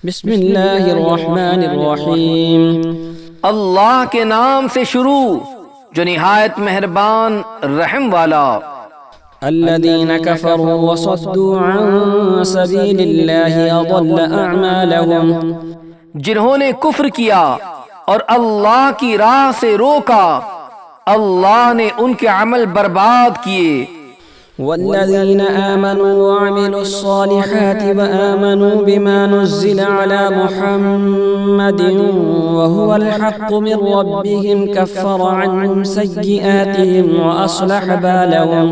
بسم اللہ الرحمن الرحیم۔ اللہ کے نام سے شروع جو نہایت مہربان رحم والا۔ الذین کفروا وصدوا عن سبیل اللہ اضل اعمالهم، جنہوں نے کفر کیا اور اللہ کی راہ سے روکا، اللہ نے ان کے عمل برباد کیے۔ والذین آمنوا وعملوا الصالحات وآمنوا بما نزل على محمد وهو الحق من ربهم كفر عنهم سيئاتهم وأصلح بالهم،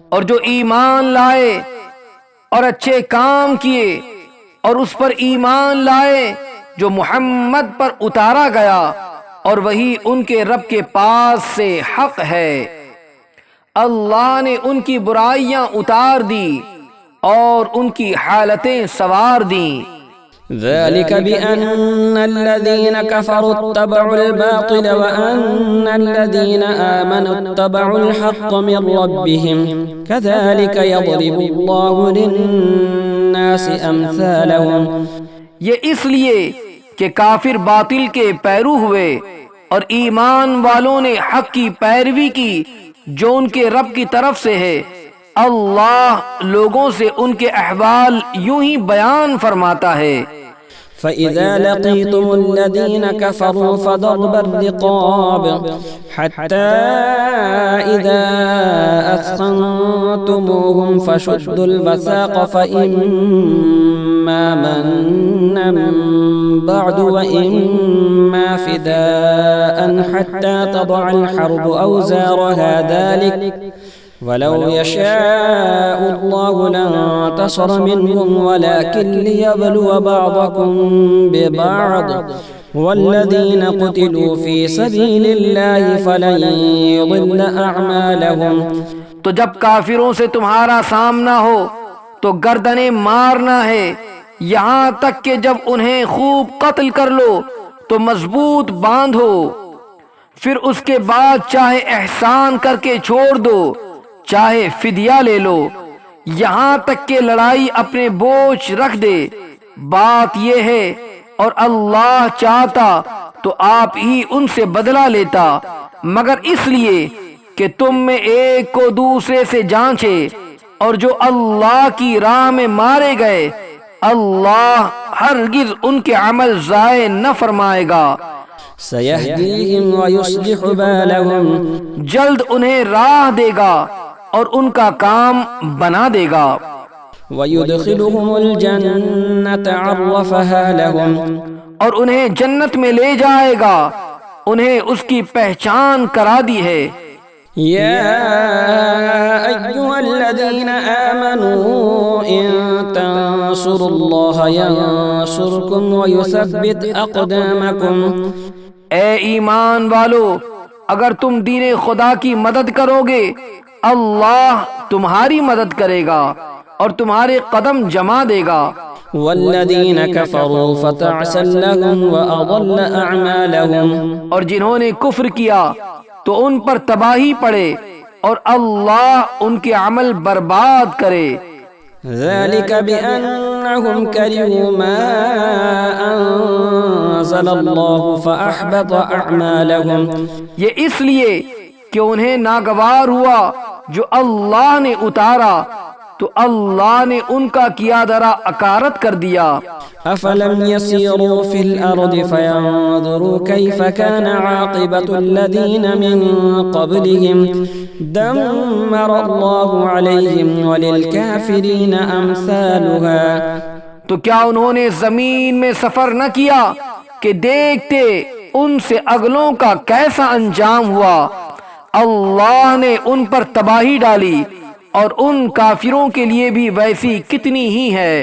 اور جو ایمان لائے اور اچھے کام کیے اور اس پر ایمان لائے جو محمد پر اتارا گیا اور وہی ان کے رب کے پاس سے حق ہے، اللہ نے ان کی برائیاں اتار دی اور ان کی حالتیں سوار دیں۔ ذلك بأن الذين كفروا اتبعوا الباطل وأن الذين آمنوا اتبعوا الحق من ربهم كذلك يضرب الله للناس أمثالهم، یہ اس لیے کہ کافر باطل کے پیرو ہوئے اور ایمان والوں نے حق کی پیروی کی جو ان کے رب کی طرف سے ہے، اللہ لوگوں سے ان کے احوال یوں ہی بیان فرماتا ہے۔ فَإِذَا لَقِيتُمُ الَّذِينَ كَفَرُوا فَضَرْبَ الرِّقَابِ حَتَّى إِذَا أَثْخَنْتُمُوهُمْ فَشُدُّوا الْوَثَاقَ فَإِمَّا مَنًّا بَعْدُ وَإِمَّا فِدَاءً حَتَّى تَضَعَ الْحَرْبُ أَوْزَارَهَا ذَلِكَ وَلَوْ يَشَاءُ اللَّهُ لَانتَصَرَ مِنْهُمْ وَلَكِنْ لِيَبْلُوَ بَعْضَكُمْ بِبَعْضٍ وَالَّذِينَ قُتِلُوا فِي سَبِيلِ اللَّهِ فَلَنْ يُضِلَّ أَعْمَالَهُمْ۔ تو جب کافروں سے تمہارا سامنا ہو تو گردنیں مارنا ہے، یہاں تک کہ جب انہیں خوب قتل کر لو تو مضبوط باندھو، پھر اس کے بعد چاہے احسان کر کے چھوڑ دو چاہے فدیہ لے لو، یہاں تک کہ لڑائی اپنے بوجھ رکھ دے۔ بات یہ ہے اور اللہ چاہتا تو آپ ہی ان سے بدلہ لیتا، مگر اس لیے کہ تم میں ایک کو دوسرے سے جانچے، اور جو اللہ کی راہ میں مارے گئے اللہ ہرگز ان کے عمل ضائع نہ فرمائے گا۔ سَيَهْدِيهِمْ وَيُصْلِحُ بَالَهُمْ، جلد انہیں راہ دے گا اور ان کا کام بنا دے گا۔ وَيُدْخِلُهُمُ الْجَنَّةَ عَرَّفَهَا لَهُمْ، اور انہیں جنت میں لے جائے گا، انہیں اس کی پہچان کرا دی ہے۔ يا أيها الذين آمنوا إن تنصروا الله ينصركم ويثبت أقدامكم، اے ایمان والو، اگر تم دین خدا کی مدد کرو گے اللہ تمہاری مدد کرے گا اور تمہارے قدم جما دے گا۔ والذين كفروا فتعسا لهم وأضل أعمالهم، اور جنہوں نے کفر کیا تو ان پر تباہی پڑے اور اللہ ان کے عمل برباد کرے۔ ذلك بأنهم كرهوا ما أنزل الله فأحبط أعمالهم، یہ اس لیے کہ انہیں ناگوار ہوا جو اللہ نے اتارا تو اللہ نے ان کا کیا درا اکارت کر دیا۔ أفلم يسيروا في الأرض فينظروا كيف كان عاقبة الذين من قبلهم دمر الله عليهم وللكافرين أمثالها، تو کیا انہوں نے زمین میں سفر نہ کیا کہ دیکھتے ان سے اگلوں کا کیسا انجام ہوا، اللہ نے ان پر تباہی ڈالی اور ان کافروں کے لیے بھی ویسی کتنی ہی ہے۔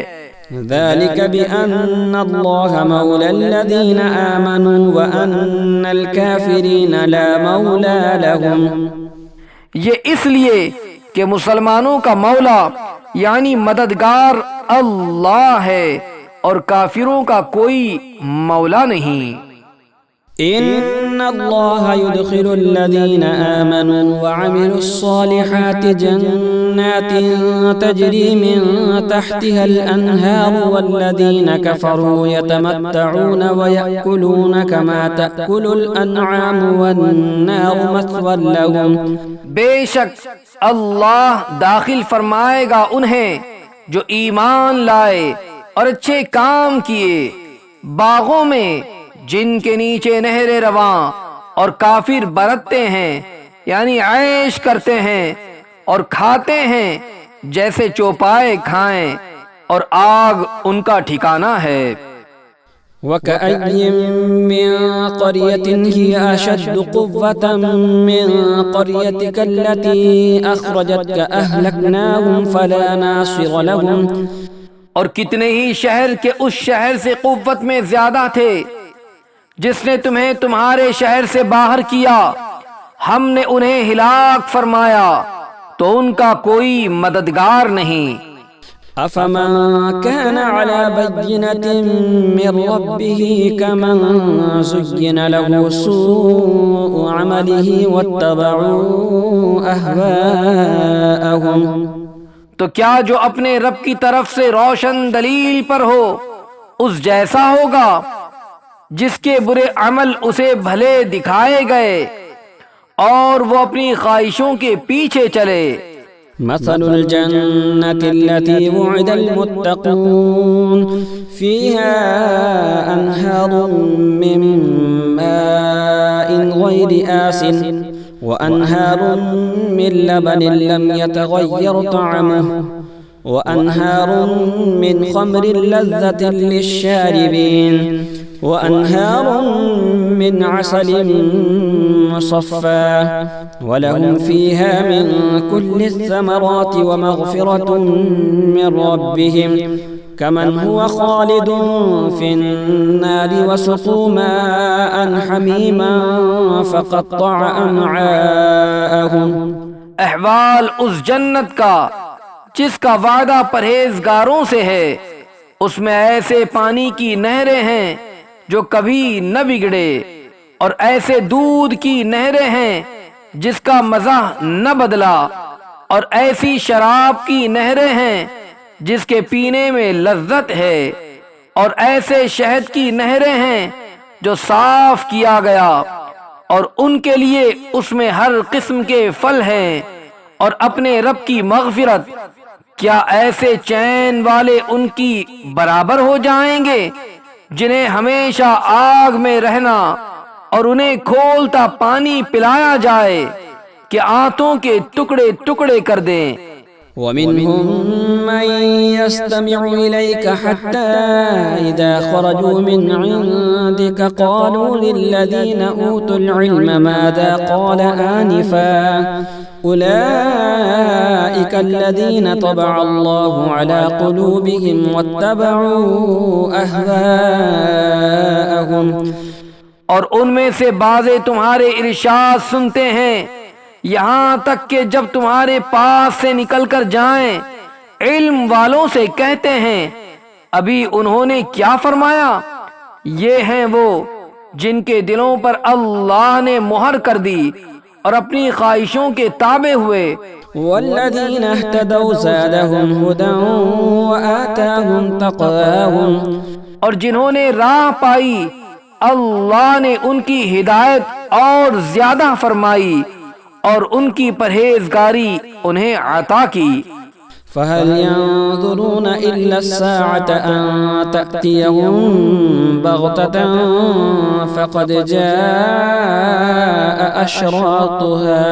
ذلك بأن الله مولى الذين آمنوا وأن الكافرين لا مولى لهم، یہ اس لیے کہ مسلمانوں کا مولا یعنی مددگار اللہ ہے اور کافروں کا کوئی مولا نہیں۔ إن الله يدخل الذين آمنوا وعملوا الصالحات جنات تجري من تحتها الأنهار والذين كفروا يتمتعون ويأكلون كما تأكل الأنعام والنار مثوى لهم. بے شک اللہ داخل فرمائے گا انہیں جو ایمان لائے اور اچھے کام کیے باغوں میں جن کے نیچے نہریں رواں، اور کافر برتتے ہیں یعنی عیش کرتے ہیں اور کھاتے ہیں جیسے چوپائے کھائیں، اور آگ ان کا ٹھکانہ ہے. وكأي من قرية هي أشد قوة من قريتك التي أخرجتك أهلكناهم فلا ناصر لهم. اور کتنے ہی شہر کے اس شہر سے قوت میں زیادہ تھے جس نے تمہیں تمہارے شہر سے باہر کیا، ہم نے انہیں ہلاک فرمایا تو ان کا کوئی مددگار نہیں. أفمن كان على بينة من ربه كمن زين له سوء عمله واتبعوا أهواءهم. تو کیا جو اپنے رب کی طرف سے روشن دلیل پر ہو اس جیسا ہوگا جس کے برے عمل اسے بھلے دکھائے گئے اور وہ اپنی خواہشوں کے پیچھے چلے. مثل الجنة التي وعد المتقون فيها أنهار من ماء غير آسن وأنهار من لبن لم يتغير طعمه وأنهار من خمر لذة للشاربين وأنهار من عسل مصفى ولهم فيها من كل الثمرات ومغفرة من ربهم كمن هو خالد في النار وسقوا ماء حميما فقطع أمعاءهم. احوال اس جنت کا جس کا وعدہ پرہیزگاروں سے ہے، اس میں ایسے پانی کی نہریں ہیں جو کبھی نہ بگڑے، اور ایسے دودھ کی نہریں ہیں جس کا مزہ نہ بدلا، اور ایسی شراب کی نہریں ہیں جس کے پینے میں لذت ہے، اور ایسے شہد کی نہریں ہیں جو صاف کیا گیا، اور ان کے لیے اس میں ہر قسم کے پھل ہیں اور اپنے رب کی مغفرت. کیا ایسے چین والے ان کی برابر ہو جائیں گے جنہیں ہمیشہ آگ میں رہنا اور انہیں کھولتا پانی پلایا جائے کہ آنتوں کے ٹکڑے ٹکڑے کر دیں. ومنهم من يستمع إليك حتى إذا خرجوا من عندك قالوا للذين أوتوا العلم ماذا قال آنفا أولئك الذين طبع الله على قلوبهم واتبعوا أهواءهم. اور ان میں سے بعضے تمہارے ارشاد سنتے ہیں یہاں تک کہ جب تمہارے پاس سے نکل کر جائیں علم والوں سے کہتے ہیں ابھی انہوں نے کیا فرمایا. یہ ہیں وہ جن کے دلوں پر اللہ نے مہر کر دی اور اپنی خواہشوں کے تابع ہوئے. والذین اہتدوا زادهم هدى وآتاهم تقواهم. اور جنہوں نے راہ پائی اللہ نے ان کی ہدایت اور زیادہ فرمائی اور ان کی پرہیزگاری انہیں عطا کی. فهل ينظرون إلا الساعة أن تأتيهم بغتة فقد جاء أشراطها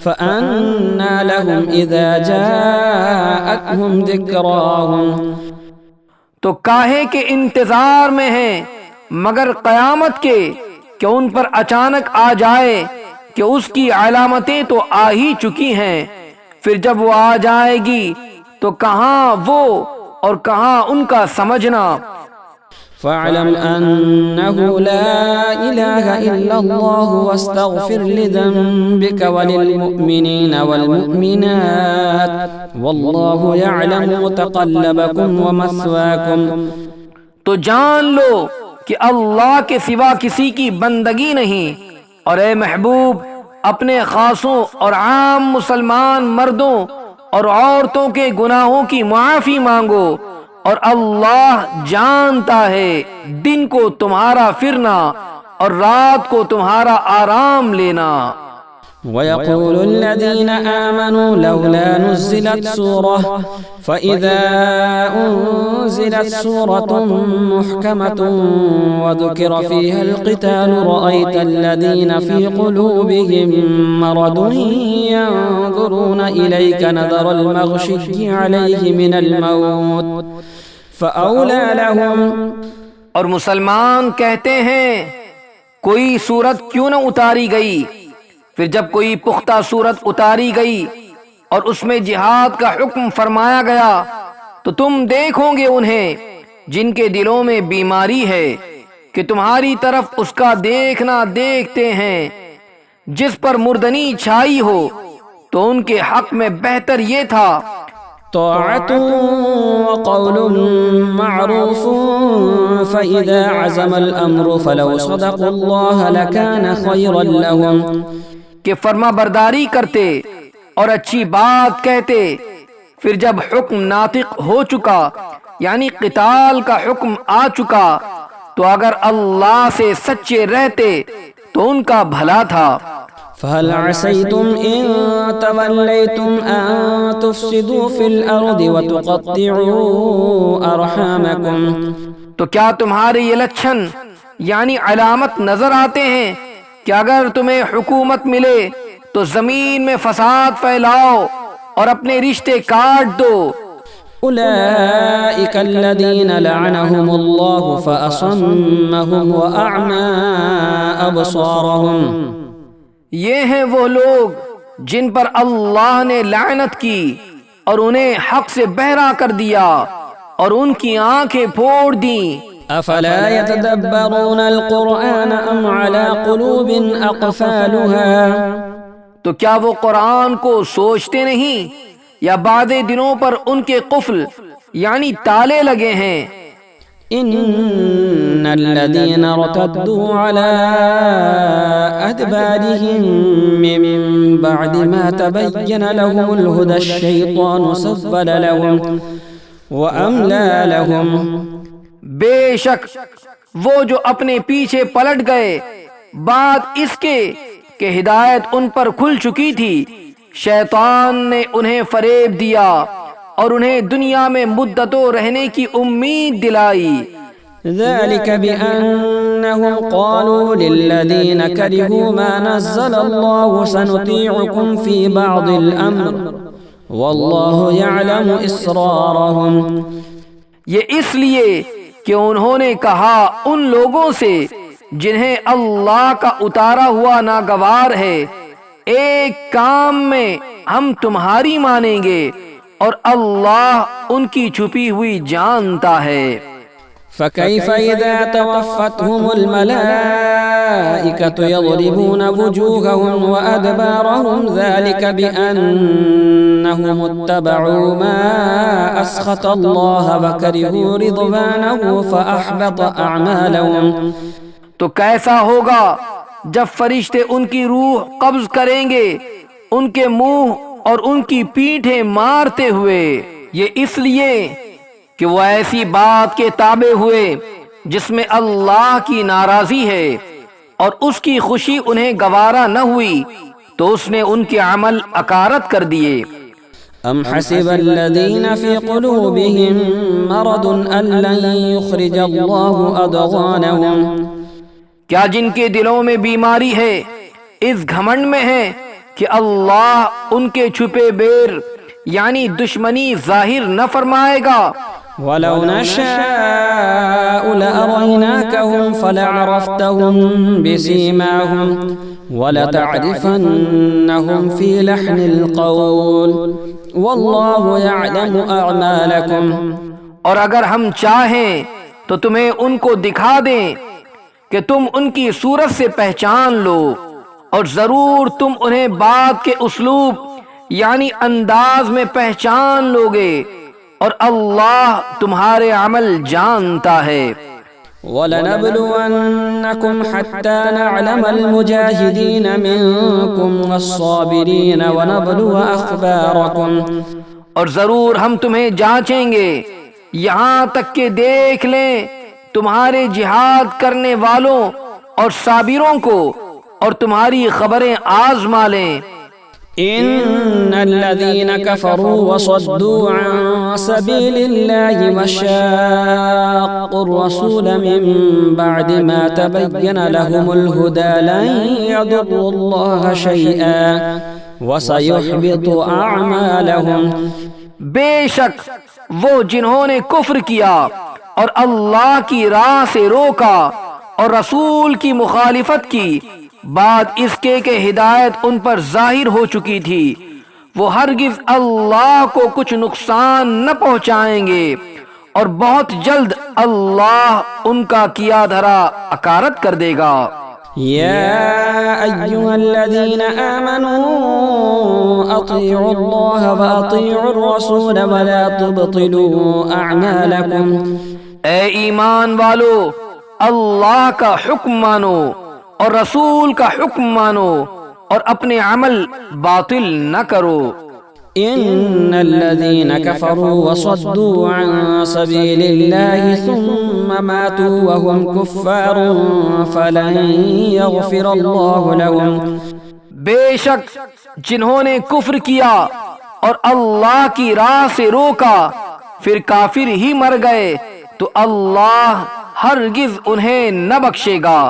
فأنى لهم إذا جاءتهم ذكراهم. تو کاہے کے انتظار میں ہیں مگر قیامت کے کہ ان پر اچانک آ جائے کہ اس کی علامتیں تو آ ہی چکی ہیں، پھر جب وہ آ جائے گی تو کہاں وہ اور کہاں ان کا سمجھنا. فاعلم أنه لا إله إلا الله واستغفر لذنبك وللمؤمنين والمؤمنات والله يعلم متقلبكم ومثواكم. تو جان لو کہ اللہ کے سوا کسی کی بندگی نہیں، اور اے محبوب اپنے خاصوں اور عام مسلمان مردوں اور عورتوں کے گناہوں کی معافی مانگو، اور اللہ جانتا ہے دن کو تمہارا پھرنا اور رات کو تمہارا آرام لینا۔ ويقول الذين آمنوا لولا نزلت سورة فإذا أنزلت سورة محكمة وذكر فيها القتال رأيت الذين في قلوبهم مرض ينظرون إليك نظر المغشي عليه من الموت فأولى لهم۔ اور مسلمان کہتے ہیں کوئی صورت کیوں نہ اتاری گئی؟ پھر جب کوئی پختہ صورت اتاری گئی اور اس میں جہاد کا حکم فرمایا گیا تو تم دیکھو گے انہیں جن کے دلوں میں بیماری ہے کہ تمہاری طرف اس کا دیکھنا دیکھتے ہیں، جس پر مردنی چھائی ہو تو ان کے حق میں بہتر یہ تھا طاعة وقول معروف فإذا عزم الأمر فلو صدقوا الله لكان خيرا لهم، کہ فرما برداری کرتے اور اچھی بات کہتے، پھر جب حکم ناطق ہو چکا یعنی قتال کا حکم آ چکا تو اگر اللہ سے سچے رہتے تو ان کا بھلا تھا۔ فهل عسيتم إن توليتم أن تفسدوا في الأرض وتقطعوا أرحامكم، تو کیا تمہارے یہ لچھن یعنی علامت نظر آتے ہیں کہ اگر تمہیں حکومت ملے تو زمین میں فساد پھیلاؤ اور اپنے رشتے کاٹ دو؟ أولئك الذين لعنهم الله فأصمهم وأعمى أبصارهم، یہ ہیں وہ لوگ جن پر اللہ نے لعنت کی اور انہیں حق سے بہرا کر دیا اور ان کی آنکھیں پھوڑ دیں۔ افلا يتدبرون القرآن ام على قلوب اقفالها، تو کیا وہ قرآن کو سوچتے نہیں یا بعد دنوں پر ان کے قفل یعنی تالے لگے ہیں؟ ان الذين ارتدوا على ادبارهم من بعد ما تبين لهم الهدى الشيطان سول لهم واملى لهم، بے شک وہ جو اپنے پیچھے پلٹ گئے بعد اس کے کہ ہدایت ان پر کھل چکی تھی، شیطان نے انہیں فریب دیا اور انہیں دنیا میں مدتوں رہنے کی امید دلائی۔ ذلك بأنهم قالوا للذين كرهوا ما نزل الله سنطيعكم في بعض الأمر والله يعلم إسرارهم، یہ اس لیے کہ انہوں نے کہا ان لوگوں سے جنہیں اللہ کا اتارا ہوا ناگوار ہے، ایک کام میں ہم تمہاری مانیں گے اور اللہ ان کی چھپی ہوئی جانتا ہے۔ فكيف إذا توفتهم الملائكة يضربون وجوههم وأدبارهم ذلك بأنهم اتبعوا ما أسخط الله وكرهوا رضوانه فأحبط أعمالهم، تو کیسا ہوگا جب فرشتے ان کی روح قبض کریں گے ان کے منہ اور ان کی پیٹھیں مارتے ہوئے، یہ اس لیے کہ وہ ایسی بات کے تابع ہوئے جس میں اللہ کی ناراضی ہے اور اس کی خوشی انہیں گوارا نہ ہوئی تو اس نے ان کے عمل اکارت کر دیے۔ ام حسب الذين في قلوبهم مرض ان لن يخرج الله اضغانهم، کیا جن کے دلوں میں بیماری ہے اس گھمنڈ میں ہے کہ اللہ ان کے چھپے بیر یعنی دشمنی ظاہر نہ فرمائے گا؟ ولو نشاء لأريناكهم فلعرفتهم بسيماهم ولتعرفنهم في لحن القول والله يعلم أعمالكم، اور اگر ہم چاہیں تو تمہیں ان کو دکھا دیں کہ تم ان کی صورت سے پہچان لو، اور ضرور تم انہیں بات کے اسلوب یعنی انداز میں پہچان لوگے، اور اللہ تمہارے عمل جانتا ہے۔ وَلَنَبْلُوَنَّكُمْ حَتَّى نَعْلَمَ الْمُجَاهِدِينَ مِنكُمْ وَالصَّابِرِينَ وَنَبْلُوَ أَخْبَارَكُمْ، اور ضرور ہم تمہیں جانچیں گے یہاں تک کہ دیکھ لیں تمہارے جہاد کرنے والوں اور صابروں کو اور تمہاری خبریں آزما لیں۔ إن الذين كفروا وصدوا عن سبيل الله وشاقوا الرسول من بعد ما تبين لهم الهدى لن يضروا الله شيئا وسيحبط أعمالهم، بے شک وہ جنہوں نے کفر کیا اور اللہ کی راہ سے روکا اور رسول کی مخالفت کی بعد اس کے کہ ہدایت ان پر ظاہر ہو چکی تھی، وہ ہرگز اللہ کو کچھ نقصان نہ پہنچائیں گے اور بہت جلد اللہ ان کا کیا دھرا اکارت کر دے گا۔ يا أيها الذين آمنوا أطيعوا الله وأطيعوا الرسول ولا تبطلوا أعمالكم، اے ایمان والو اللہ کا حکم مانو اور رسول کا حکم مانو اور اپنے عمل باطل نہ کرو۔ إن الذين كفروا وصدوا عن سبيل الله ثم ماتوا وهم كفار فلن يغفر الله لهم، بے شک جنہوں نے کفر کیا اور اللہ کی راہ سے روکا پھر کافر ہی مر گئے تو اللہ ہرگز انہیں نہ بخشے گا۔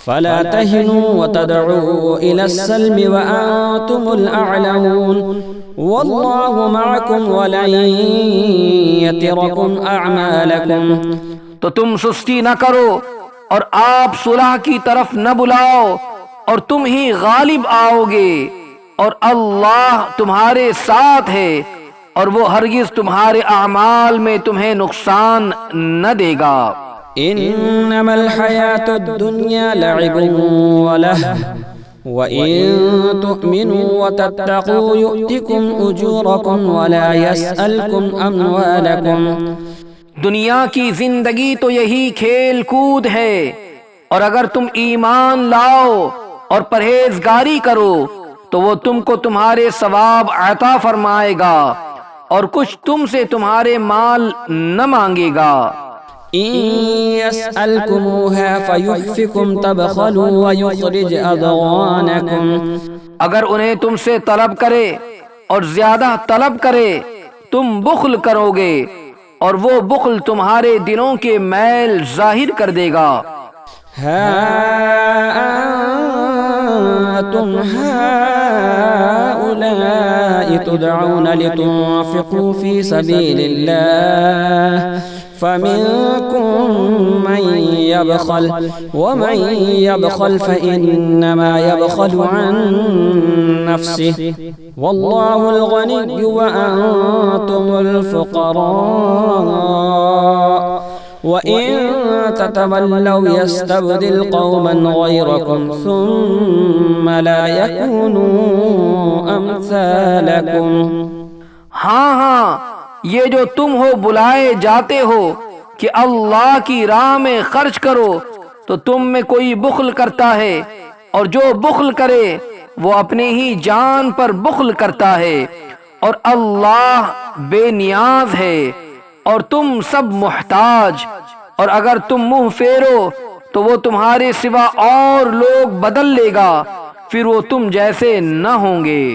فلا تهنوا وتدعوا إلى السلم وأنتم الأعلون والله معكم ولن يتركم أعمالكم، تو تم سستی نہ کرو اور آپ صلح کی طرف نہ بلاؤ اور تم ہی غالب آؤ گے، اور اللہ تمہارے ساتھ ہے اور وہ ہرگز تمہارے اعمال میں تمہیں نقصان نہ دے گا۔ إنما الحياة الدنيا لعب ولهو وإن تؤمنوا وتتقوا يؤتكم أجوركم ولا يسألكم أموالكم، دنیا کی زندگی تو یہی کھیل کود ہے، اور اگر تم ایمان لاؤ اور پرہیزگاری کرو تو وہ تم کو تمہارے ثواب عطا فرمائے گا اور کچھ تم سے تمہارے مال نہ مانگے گا۔ إن يسألكموها فيحفكم تبخلوا ويخرج أضغانكم، اگر انہیں تم سے طلب کرے اور زیادہ طلب کرے تم بخل کرو گے اور وہ بخل تمہارے دلوں کے میل ظاہر کر دے گا۔ ها أنتم هؤلاء تدعون لتنفقوا في سبيل الله فمنكم من يبخل ومن يبخل فإنما يبخل عن نفسه والله الغني وأنتم الفقراء وإن تتولوا يستبدل قوما غيركم ثم لا يكونوا أمثالكم۔ ہاں یہ جو تم ہو بلائے جاتے ہو کہ اللہ کی راہ میں خرچ کرو تو تم میں کوئی بخل کرتا ہے، اور جو بخل کرے وہ اپنے ہی جان پر بخل کرتا ہے، اور اللہ بے نیاز ہے اور تم سب محتاج، اور اگر تم منہ پھیرو تو وہ تمہارے سوا اور لوگ بدل لے گا، پھر وہ تم جیسے نہ ہوں گے۔